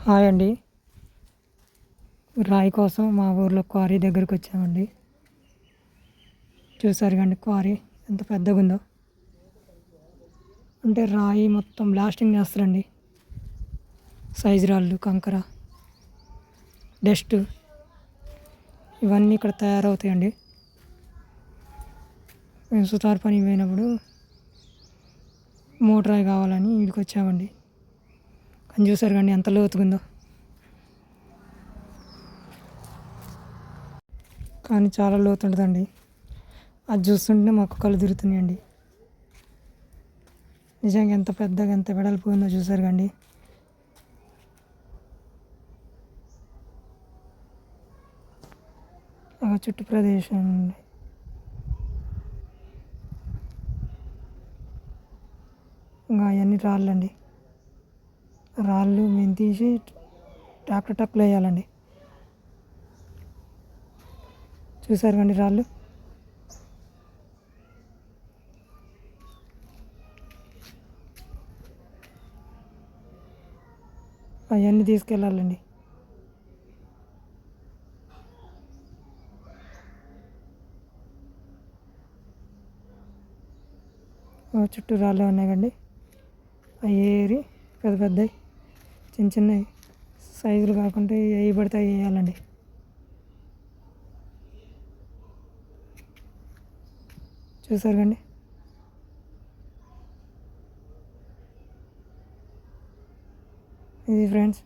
Hi అండి. రాయి కోసం మా ఊర్లో క్వారీ దగ్గరికి వచ్చామండి. చూసారు కండి క్వారీ ఎంత పెద్దగా ఉందో. అంటే రాయి మొత్తం బ్లాస్టింగ్ చేస్తారండి. సైజు రాళ్ళు, కంకర, డస్ట్ ఇవన్నీ ఇక్కడ తయారవుతాయండి. మేము సుతార్ పని పోయినప్పుడు మోటార్ కావాలని ఇక్కడికి వచ్చామండి. కానీ చూసారు కండి ఎంత లోతుగుందో. కానీ చాలా లోతు ఉంటుందండి. అది చూస్తుంటే మాకు కళ్ళు తిరుగుతున్నాయండి. నిజంగా ఎంత పెద్దగా ఎంత వెడల్పు ఉందో చూసారు కండి. చుట్టూ ప్రదేశం ఇంకా అవన్నీ రాళ్ళండి. రాళ్ళు మేము తీసి ట్రాక్టర్ టక్కులో వేయాలండి. చూసారు కండి రాళ్ళు. అవన్నీ తీసుకెళ్ళాలండి. చుట్టూ రాళ్ళే ఉన్నాయి కండి. అవి ఏరి పెద్ద పెద్దవి చిన్న చిన్నవి సైజులు కాకుండా అవి పడితే అవి వేయాలండి. చూసారు కండి. ఇది ఫ్రెండ్స్.